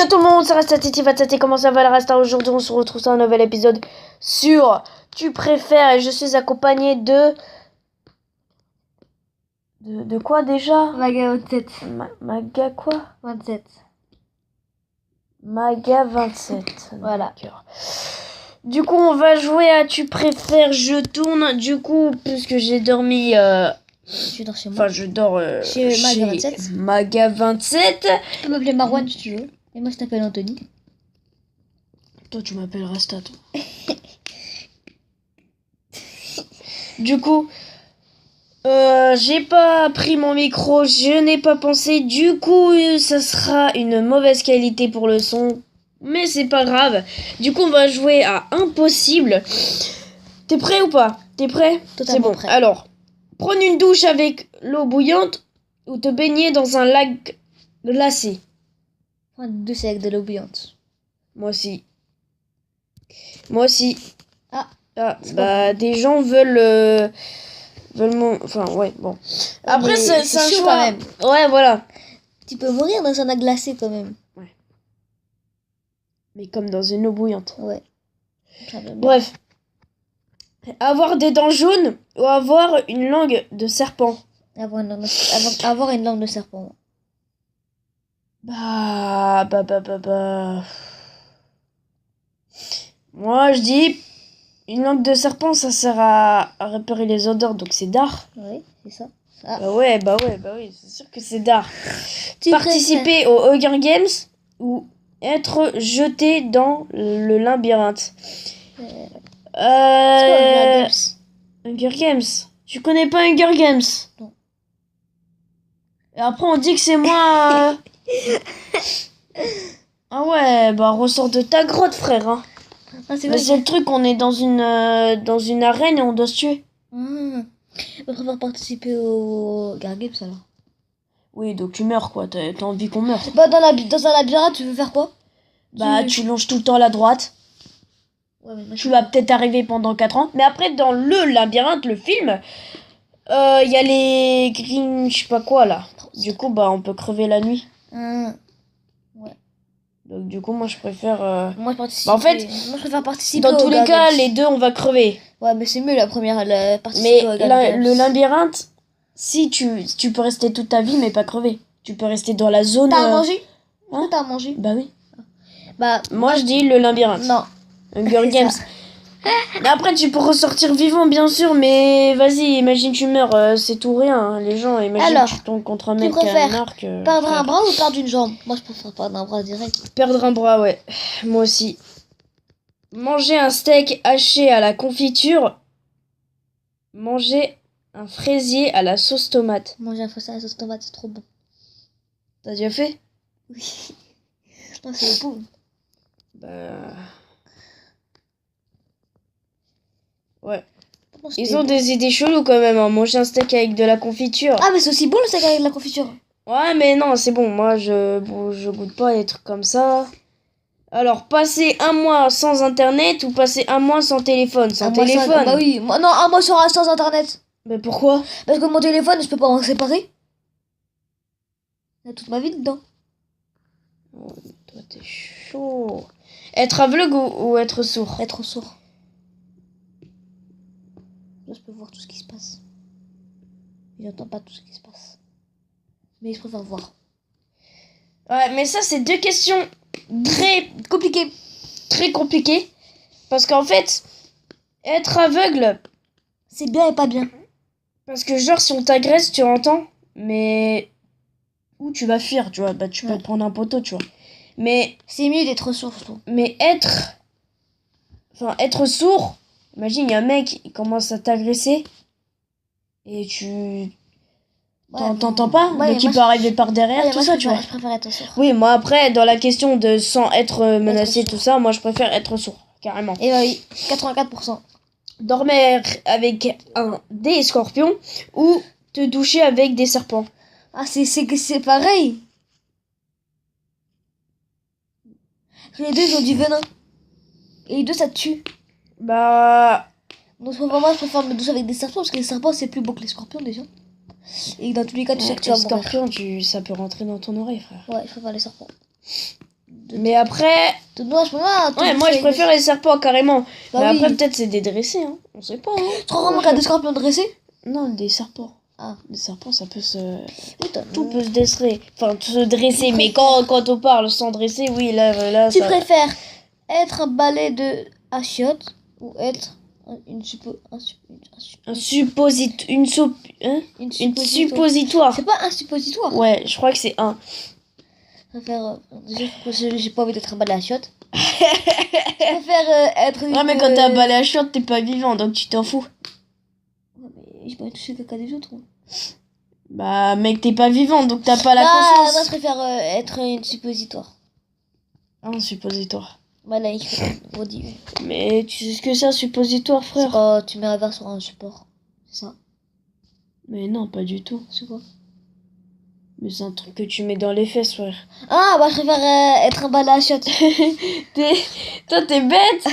Yo tout le monde, ça reste à Titi Fatati, comment ça va le reste? Aujourd'hui on se retrouve sur un nouvel épisode sur Tu préfères et je suis accompagné de quoi déjà? Maga 27. Maga quoi? 27. Maga 27. Voilà. D'accord. Du coup on va jouer à Tu préfères, je tourne. Du coup, puisque j'ai dormi... Je dors chez moi. Enfin je dors Chez Maga 27. Maga 27. Tu peux m'appeler Marwan si tu veux. Et moi je t'appelle Anthony. Toi tu m'appelles Rasta toi. Du coup, j'ai pas pris mon micro, je n'ai pas pensé. Du coup, ça sera une mauvaise qualité pour le son. Mais c'est pas grave. Du coup, on va jouer à Impossible. T'es prêt ou pas? T'es prêt? Totalement C'est bon. prêt. Alors, prendre une douche avec l'eau bouillante ou te baigner dans un lac glacé. Prends une douche avec de l'eau bouillante. Moi aussi. Moi aussi. Ah, bah des gens veulent enfin ouais bon. Après c'est un chaud choix quand même. Ouais voilà. Tu peux mourir dans un lac glacé quand même. Ouais. Mais comme dans une eau bouillante. Ouais. Ça va bien. Bref. Avoir des dents jaunes ou avoir une langue de serpent. Avoir une langue de serpent. Bah. Moi je dis une langue de serpent ça sert à repérer les odeurs donc c'est d'art. Oui, c'est ça. Ah. Bah oui, c'est sûr que c'est d'art. Tu Participer au Hunger Games ou être jeté dans le labyrinthe. C'est quoi Hunger Games? Hunger Games. Tu connais pas Hunger Games? Non. Et après on dit que c'est moi. Ah ouais, bah ressort de ta grotte frère. Hein. Ah, c'est Bah, vrai. c'est le truc, on est dans une arène et on doit se tuer. Je préfère participer au Hunger Games alors. Oui, donc tu meurs quoi, t'as envie qu'on meure. Bah dans un labyrinthe, tu veux faire quoi? Bah tu longes tout le temps à la droite. Ouais, mais moi, Tu vas peut-être arriver pendant 4 ans. Mais après, dans le labyrinthe, le film, il y a les green, je sais pas quoi là. Du coup, bah, on peut crever la nuit. Ouais. Donc, du coup, moi, je préfère. Moi, je participe. Bah, en fait, moi, je préfère participer. Dans au tous les Hunger cas, Games. les deux, on va crever. Ouais, mais c'est mieux la première, Mais participer au Hunger Games. le labyrinthe, si tu peux rester toute ta vie, mais pas crever. Tu peux rester dans la zone. T'as à manger? Hein? T'as à manger? Bah oui. Bah. Moi, je dis le labyrinthe. Non. Hunger Games. Après, tu peux ressortir vivant, bien sûr, mais vas-y, imagine tu meurs, c'est tout rien. Hein. Les gens, imagine Alors, tu tombes contre un tu mec qui a préfères un arc. Perdre un bras ou perdre une jambe? Moi, je préfère perdre un bras direct. Perdre un bras, ouais. Moi aussi. Manger un steak haché à la confiture. Manger un fraisier à la sauce tomate. Manger un faux à la sauce tomate, c'est trop bon. T'as déjà fait? Oui. Non, c'est bon. Bah. Ouais. Comment Ils c'était ont bon. des idées cheloues quand même, hein. Manger un steak avec de la confiture. Ah, mais c'est aussi bon le steak avec de la confiture. Ouais, mais non, c'est bon. Moi, je goûte pas les trucs comme ça. Alors, passer un mois sans internet ou passer un mois sans téléphone? Sans téléphone. Bah oui. Non, un mois sans internet. Mais pourquoi? Parce que mon téléphone, je peux pas m'en séparer. Il y a toute ma vie dedans. Oh, toi, t'es chaud. Être aveugle ou être sourd? Être sourd. Là, je peux voir tout ce qui se passe. J'entends pas tout ce qui se passe. Mais je préfère voir. Ouais, mais ça, c'est deux questions très Compliqué. très compliquées. Parce qu'en fait, être aveugle, C'est bien et pas bien. parce que genre, si on t'agresse, tu entends, mais où tu vas fuir, tu vois, bah tu peux Ouais. te prendre un poteau, tu vois. Mais C'est mieux d'être sourd, je trouve. être sourd, imagine, il y a un mec, il commence à t'agresser, et tu t'entends pas, Ouais, donc il moi, peut arriver par derrière, Ouais, tout moi, ça, tu vois. Je préfère être sourd. Oui, moi après, dans la question de sans être menacé, sourd. tout ça, moi je préfère être sourd, carrément. Et bah oui, 84%. Dormir avec des scorpions ou te doucher avec des serpents. Ah, c'est pareil. Les deux, ils ont du venin. Et les deux, ça te tue. Bah, Donc, vraiment, je préfère me doucher avec des serpents parce que les serpents, c'est plus beau que les scorpions déjà. Et dans tous les cas, tu sais que tu les vas mourir. scorpions, ça peut rentrer dans ton oreille, frère. Ouais, il faut faire les serpents. Mais après... Non, je peux pas. Ouais, moi je préfère les serpents carrément. Bah mais oui. après peut-être c'est des dressés, hein. On sait pas, hein. Tu crois vraiment qu'il y a des scorpions dressés? Non, des serpents. Ah. Des serpents, ça peut se... Putain, Tout peut se dresser. Enfin, se dresser. Mais quand on parle sans dresser, oui, là Tu ça... préfères être un balai de achiote ou être une suppositoire. C'est pas un suppositoire. Ouais, je crois que c'est un. Je préfère... déjà, j'ai pas envie d'être un balai à chiottes. Je préfère être une... Ouais, mais quand t'as un balai à chiottes, t'es pas vivant, donc tu t'en fous. Ouais, mais j'ai pas touché le caca des autres. Hein. Bah, mec, t'es pas vivant, donc t'as pas la Moi, conscience. je préfère être une suppositoire. Un suppositoire. Voilà, il redit. Mais tu sais ce que c'est un suppositoire, C'est frère? quand tu mets un verre sur un support. C'est ça. Mais non, pas du tout. C'est quoi? Mais c'est un truc que tu mets dans les fesses, frère. Ah, bah je préfère être un balai à chiottes. Toi, t'es bête.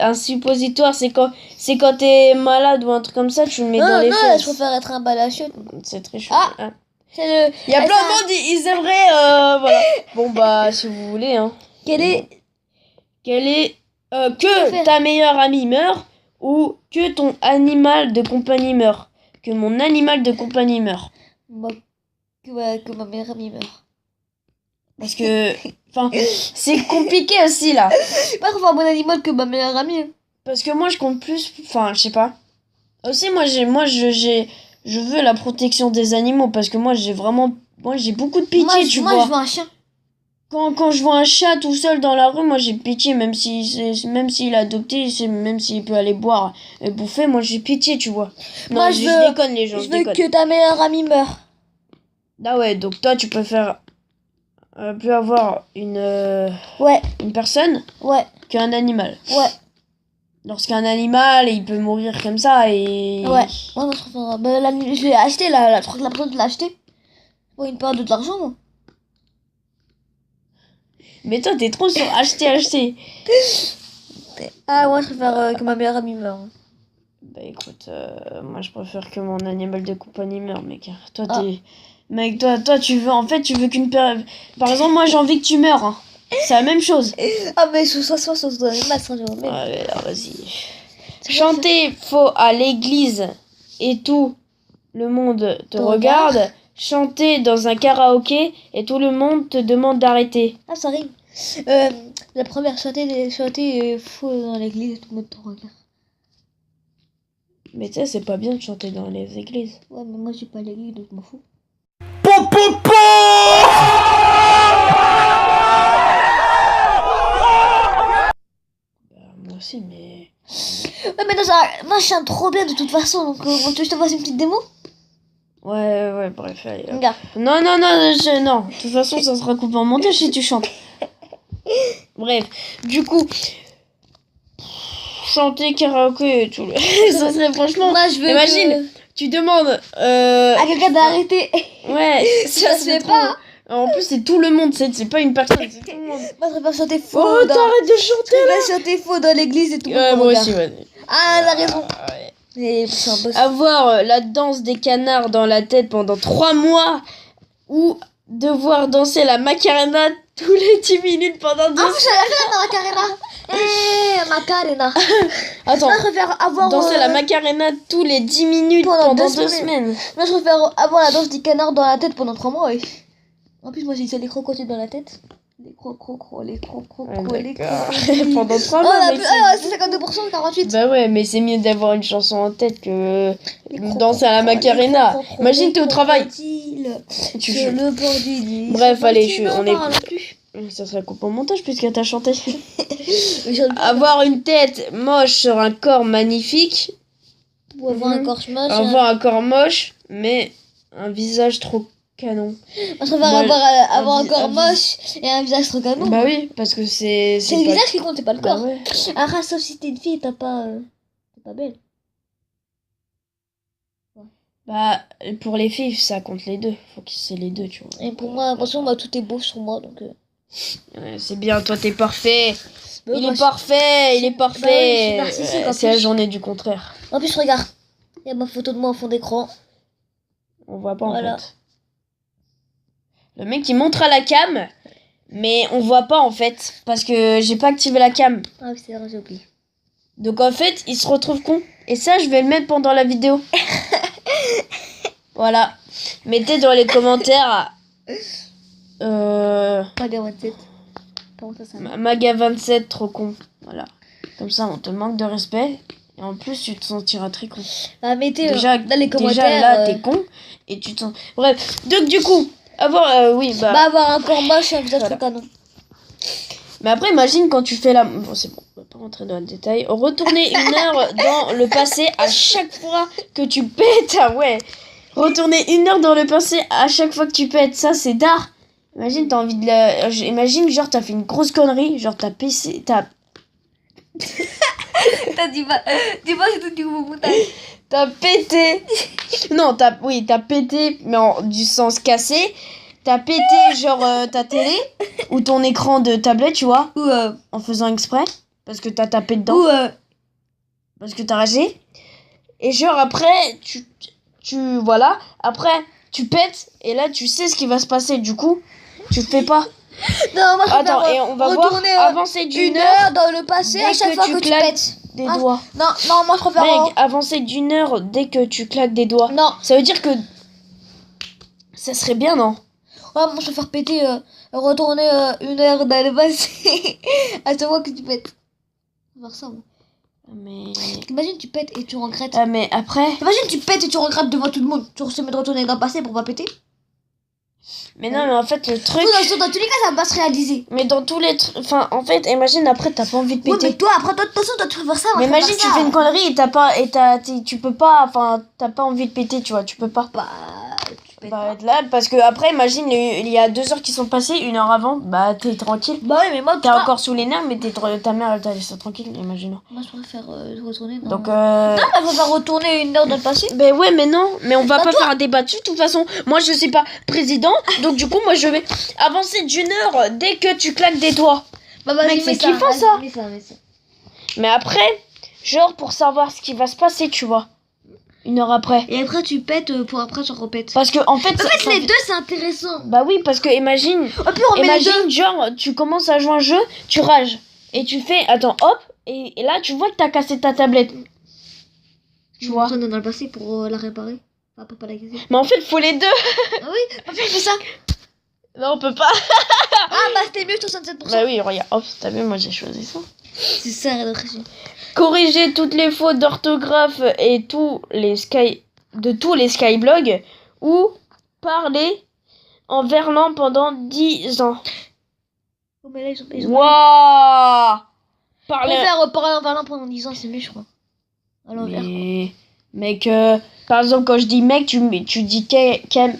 Un suppositoire, c'est quand t'es malade ou un truc comme ça, tu le mets dans les non, fesses. je préfère être un balai à chiottes. C'est très chaud. Ah. Hein. C'est le... Il y a plein de monde, ils aimeraient, voilà. Bon, bah, si vous voulez, hein. Quel est... Que ta meilleure amie meurt ou que ton animal de compagnie meurt. Que mon animal de compagnie meurt. Que ma meilleure amie meurt. Parce que, enfin, c'est compliqué aussi, là. Je préfère mon animal que ma meilleure amie. Parce que moi, je compte plus, enfin, je sais pas. Aussi, je veux la protection des animaux parce que moi, j'ai beaucoup de pitié, Moi, tu je vois. veux un chien. Quand je vois un chat tout seul dans la rue, moi j'ai pitié, même s'il est adopté, même s'il peut aller boire et bouffer, moi j'ai pitié, tu vois. Non, Moi, je déconne les gens, je veux que ta meilleure amie meure. Ah ouais, donc toi tu préfères plus avoir Ouais, une personne ouais, qu'un animal. ouais. Lorsqu'un animal, il peut mourir comme ça et... Ouais. Moi, je préfère... Bah, je l'ai acheté, là. Je crois que la personne l'a acheté. Pour une période de l'argent, moi. Mais toi t'es trop sur acheter. Ah, moi, je préfère que ma meilleure amie meure. Bah écoute, moi je préfère que mon animal de compagnie meure, mec. Toi Ah. t'es... Mec, toi tu veux qu'une personne... Par exemple, moi j'ai envie que tu meurs, hein. C'est la même chose. Ah, mais soit dans l'animal, ça, je remets. Ouais, alors vas-y. Chanter faux à l'église et tout le monde te regarde. Chanter dans un karaoké et tout le monde te demande d'arrêter. Ah, ça rime. La première, chanter faux dans l'église et tout le monde te regarde. Mais tu sais, c'est pas bien de chanter dans les églises. Ouais, mais moi, je suis pas à l'église, donc je m'en fous. Moi aussi, mais... Ouais, mais non, ça, moi, je chante trop bien de toute façon, donc tu veux que je te fasse une petite démo? Ouais, bref, allez. Regarde. Non. De toute façon, ça sera coupé en montage si tu chantes. Bref, du coup, chanter karaoké et tout. Ça serait franchement... Moi, je veux Imagine, tu demandes... à quelqu'un d'arrêter. Ouais, Ça se fait pas. En plus, c'est tout le monde, c'est pas une personne, c'est tout le monde. Moi, je préfère chanter faux. Oh, t'arrêtes de chanter là. Je préfère chanter faux dans l'église et tout le monde me Moi regarde. aussi, ouais. Ah, elle a raison. Ouais. Mais c'est un boss. Avoir la danse des canards dans la tête pendant 3 mois ou devoir danser la Macarena tous les 10 minutes pendant 2 Ah, je l'ai fait la Macarena. Macarena. Attends, Moi, je préfère avoir... danser la Macarena tous les 10 minutes pendant 2 semaines. Moi, je préfère avoir la danse des canards dans la tête pendant 3 mois, ouais. En plus, moi, j'ai ça les crocotis dans la tête. Les crocro, les crocro, les crocro. Pendant 3 Oh, mois. mec, c'est 52%, 48%. Bah ouais, mais c'est mieux d'avoir une chanson en tête que Les danser à la Macarena. Imagine, t'es au travail. Tu le bord du lit. Bref, allez, on est... plus. Ça serait coupé au montage puisque t'as chanté. Avoir Avoir une tête moche sur un corps magnifique. Ou avoir un corps moche. Avoir un corps moche, mais un visage trop canon. Moi, je préfère avoir un corps moche et un visage trop canon. Bah oui, parce que c'est le visage qui compte, c'est pas le corps. Bah ouais. Ah, sauf si t'es une fille, t'es pas belle. Bah, pour les filles, ça compte les deux. Faut que c'est les deux, tu vois. Et pour moi, attention, moi, tout est beau sur moi, donc... Ouais, c'est bien, toi t'es parfait. Bah, Il est parfait. Bah oui, je suis narcissique, en C'est la plus. journée du contraire. En plus, regarde. Il y a ma photo de moi en fond d'écran. On voit pas Voilà. en fait. Le mec il montre à la cam Mais on voit pas en fait. Parce que j'ai pas activé la cam. Ah oui, c'est vrai, j'ai oublié. Donc en fait, il se retrouve con. Et ça, je vais le mettre pendant la vidéo. Voilà. Mettez dans les commentaires. Maga 27. Comment ça s'appelle? Maga 27, trop con. Voilà. Comme ça, on te manque de respect. Et en plus, tu te sentiras très con. Bah, mettez Déjà, dans les commentaires. déjà là, t'es con. Et tu te sens. Bref. Donc, du coup, avoir. Oui, bah. Bah, avoir un corps moche, un visage Voilà. canon. Mais après, imagine quand tu fais la. Bon, c'est bon, on va pas rentrer dans le détail. Retourner 1 heure dans le passé à chaque fois que tu pètes. Ah ouais. Retourner 1 heure dans le passé à chaque fois que tu pètes. Ça, c'est d'art. Imagine, t'as envie de la. Imagine, genre, t'as fait une grosse connerie. Genre, t'as pissé. T'as dit pas, c'est tout du montage. T'as pété. Non, t'as pété, mais du sens cassé. T'as pété, genre, ta télé ou ton écran de tablette, tu vois, Ou, en faisant exprès, parce que t'as tapé dedans, parce que t'as ragé. Et genre, après, voilà, après, tu pètes, et là, tu sais ce qui va se passer, du coup, tu le fais pas. non, moi, je Attends, préfère, et on va voir retourner, avancer une d'1 heure dans le passé dès à chaque que fois tu que tu claques pètes. des Ah, doigts. Non, moi, je préfère. Mec, avancer d'1 heure dès que tu claques des doigts. Non, Ça veut dire que ça serait bien, non? ouais, moi, je préfère péter, retourner 1 heure dans le passé à chaque fois que tu pètes. On va faire ça, moi. Mais... Imagine, tu pètes et tu regrettes. Ah, mais après... Imagine, tu pètes et tu regrettes devant tout le monde. Tu te mets de retourner dans le passé pour pas péter. Mais non, mais en fait, le truc... Dans tous les cas, ça va pas se réaliser. Mais dans tous les trucs... Enfin, en fait, imagine, après, t'as pas envie de Oui, péter. mais toi, après, toi, de toute façon, toi, tu préfères ça. Mais imagine, tu fais une connerie et t'as pas... Et tu peux pas... Enfin, t'as pas envie de péter, tu vois, tu peux pas. Bah, tu pètes Bah, pas. être là, parce que après, imagine, il y a 2 heures qui sont passées, 1 heure avant, bah, t'es tranquille. Bah oui, mais moi, T'es encore sous les nerfs, mais ta mère, elle t'a laissé tranquille, imagine. Moi, je préfère retourner dans... Donc, Non, mais je préfère retourner 1 heure dans le passé. Ben ouais, mais non, mais on va Bah pas toi- faire un débat dessus, de toute façon. Moi, je suis pas président, donc du coup, moi, je vais avancer d'1 heure dès que tu claques des doigts. Bah, vas-y, Mec, mets c'est kiffant, vas-y, ça. mets ça. Mais après, genre, pour savoir ce qui va se passer, tu vois. 1 heure après. Et après, tu pètes pour après, tu repètes. Parce que, en fait... En fait, les deux, c'est intéressant. Bah oui, parce que imagine... Oh, puis on met les deux. Imagine, genre, tu commences à jouer un jeu, tu rages. Et tu fais... Attends, hop. Et là, tu vois que t'as cassé ta tablette. Tu vois. Retourner dans le passé pour la réparer. Enfin, pour pas la casser. Mais en fait, faut les deux. Ah oui, on fait ça. Non, on peut pas. Ah, bah, c'était mieux, 67%. Bah oui, regarde. Hop, t'as vu, moi, j'ai choisi ça. C'est ça, rédaction. Corriger toutes les fautes d'orthographe et de tous les skyblogs ou parler en verlan pendant 10 ans. Oh, mais là, ils ont Waouh! Je préfère parler en parlant pendant 10 ans, c'est mieux, je crois. À l'envers. Mais... Mec, par exemple, quand je dis mec, tu dis kem.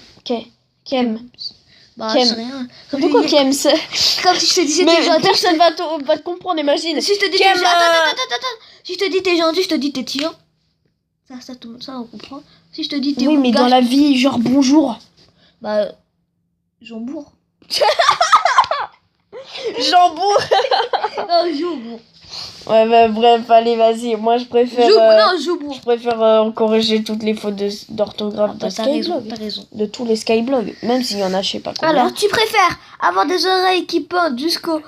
Bah, Kem. c'est rien. Pourquoi kem c'est... Comme si je te disais Mais t'es gentil. personne va te comprendre, imagine. Si je te dis Kem, t'es gentil. Attends. Si je te dis t'es gentil, je te dis t'es tiant. Ça, tout ça, on comprend. Si je te dis t'es Oui, mais dans la vie, genre bonjour. Bah, jambour. Jambour. Non, joubour. Ouais, bah bref, allez, vas-y. Moi, je préfère... Non, joubour. Je préfère corriger toutes les fautes d'orthographe de T'as Skyblog. raison. De tous les Skyblogs. Même s'il y en a, je sais pas combien. Alors, tu préfères avoir des oreilles qui pendent jusqu'à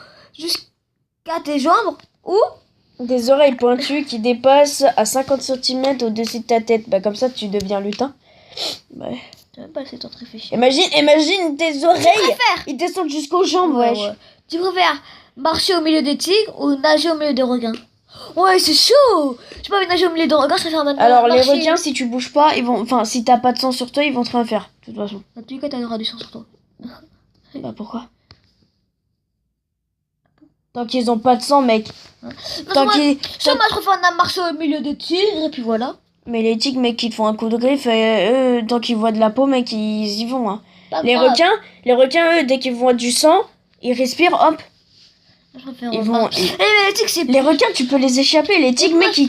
tes jambes ou Des oreilles pointues qui dépassent à 50 cm au-dessus de ta tête. Bah comme ça, tu deviens lutin. Ouais. t'as même pas assez de temps de réfléchir. Imagine tes oreilles. préfères Ils descendent jusqu'aux jambes, wesh. Ouais. Tu préfères marcher au milieu des tigres ou nager au milieu des requins? Ouais, c'est chaud. J'ai pas envie de nager au milieu des requins, je préfère maintenant Alors, les marcher. requins, si tu bouges pas, ils vont... Enfin, si t'as pas de sang sur toi, ils vont te rien faire. De toute façon. Dans tous les cas, t'auras du sang sur toi. Bah pourquoi? Tant qu'ils ont pas de sang, mec. Non, Tant moi, qu'ils... moi, je préfère marcher au milieu des tigres et puis voilà. Mais les tigres, mec, ils te font un coup de griffe, eux, tant qu'ils voient de la peau, mec, ils y vont, hein. Pas Les grave. requins, eux, dès qu'ils voient du sang, ils respirent, hop. Je préfère Ils vont... Eh, mais les tigres, c'est Les requins, tu peux les échapper. Les tigres, mec, ils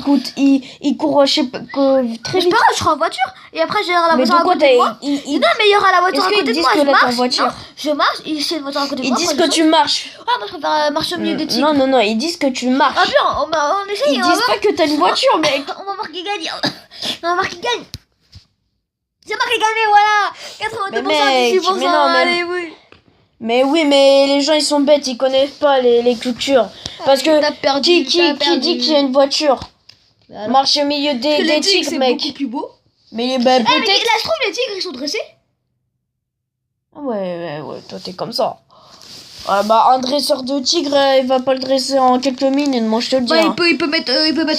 courent, je sais pas, très c'est vite. pas grave, je serai en voiture et après j'irai à la Mais voiture à pourquoi côté de moi. ils Non, mais il y aura la voiture Est-ce à qu'ils côté de disent moi. que Je là, t'es en marche. voiture? Non, je marche et c'est une voiture à côté de Ils moi. disent après, que je tu marches. saute. Ah, moi je préfère marcher au milieu des tigres. Non, ils disent que tu marches. Ah, bien, on essaye. Ils On va disent pas que t'as une voiture, mec. on va voir qui gagne. On va voir qui gagne. C'est moi qui ai gagné, voilà. 82%, Mais mec, 18%. mais non, mais- Allez, oui. Mais oui, mais les gens ils sont bêtes, ils connaissent pas les cultures. Parce que T'as perdu. qui dit qu'il y a une voiture Alors, marche au milieu des les tigres, tigres, c'est mec. beaucoup plus beau. Mais bah Ah, mais peut-être. là, je trouve les tigres, ils sont dressés. Ouais, toi t'es comme ça. Ah, bah un dresseur de tigre, il va pas le dresser en quelques minutes, moi je te le dis. Bah, hein. il peut mettre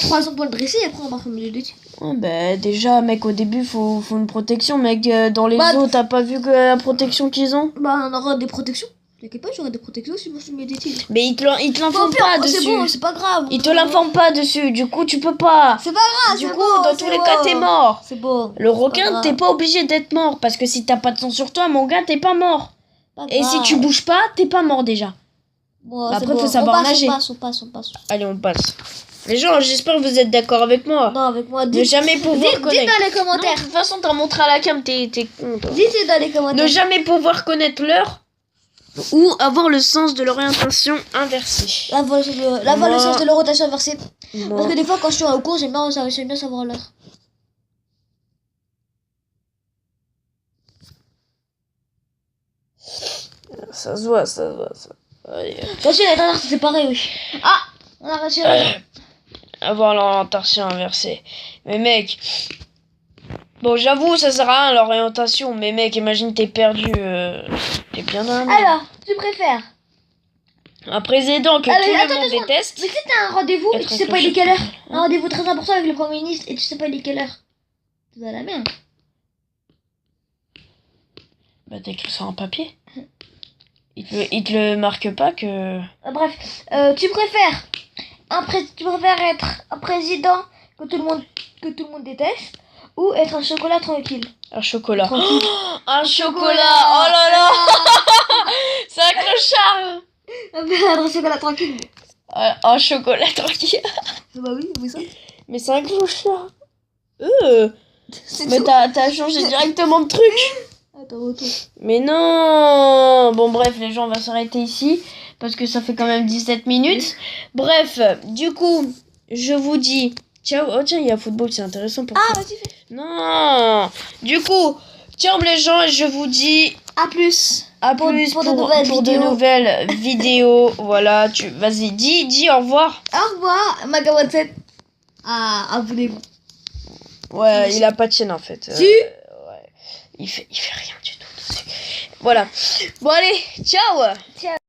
3 ans pour le dresser et après on marche au milieu des tigres. Ouais, bah déjà mec, au début faut une protection, mec. Dans les Bah, zoos, t'as pas vu que la protection qu'ils ont? Bah, on aura des protections. T'inquiète pas, j'aurai des protections si moi je mets des tigres. Mais ils te l'informent Pire, pas c'est dessus. bon, c'est pas grave. Ils te l'informent pas dessus, du coup tu peux pas. C'est pas grave, Du c'est coup, bon, dans c'est tous les bon. cas, t'es mort. C'est bon. Le c'est pas requin, grave. t'es pas obligé d'être mort. Parce que si t'as pas de sang sur toi, mon gars, t'es pas mort. Pas Et si grave. tu bouges pas, t'es pas mort déjà. Bon, Après, c'est bon. faut savoir nager. On passe. Allez, on passe. Les gens, j'espère que vous êtes d'accord avec moi. Non, avec moi, Ne dites jamais pouvoir dans les connaître. Non, de commentaires. toute façon, t'as montré à la cam, t'es con, toi. Dites dans les commentaires. Ne jamais pouvoir connaître l'heure ou avoir le sens de l'orientation inversée. L'avoir le sens de la rotation inversée. Moi, Parce que des fois, quand je suis au cours, j'aime bien savoir l'heure. ça se voit. Allez. Attention, la dernière, c'est pareil, oui. Ah, on a réussi à Avoir l'orientation inversée. Mais mec, bon, j'avoue, ça sert à rien l'orientation. Mais mec, imagine t'es perdu. T'es bien dans la merde. Alors, tu préfères. Un président que Allez, tout attends, le monde attends, déteste. Mais si t'as un rendez-vous et Être tu sais un pas il est clochard. quelle heure. Un rendez-vous très important avec le Premier ministre et tu sais pas il est quelle heure. C'est dans la merde. Bah t'écris ça en papier. Il te le marque pas que... Bref, tu préfères être un président que tout le monde déteste ou être un chocolat tranquille. Un chocolat. Tranquille. Oh, un chocolat. Oh là là. C'est un clochard. Un chocolat tranquille. Un chocolat tranquille. Bah oui, mais ça. Mais c'est un clochard. C'est Mais tout. t'as changé directement de truc. Attends, retour. Mais non. Bon bref, les gens, on va s'arrêter ici. Parce que ça fait quand même 17 minutes. Bref, du coup, je vous dis... Ciao. Oh tiens, il y a football, c'est intéressant pour Ah, toi. vas-y, fais. Non. Du coup, ciao les gens, et je vous dis... À plus. À Pour- plus pour de nouvelles pour de vidéos. nouvelles vidéos. Voilà, vas-y, dis au revoir. Au revoir, Magawa7. Ah, abonnez-vous. Ouais, il a pas de chaîne en fait. Si. Ouais. Il fait rien du tout dessus. Voilà. Bon allez, ciao. Ciao.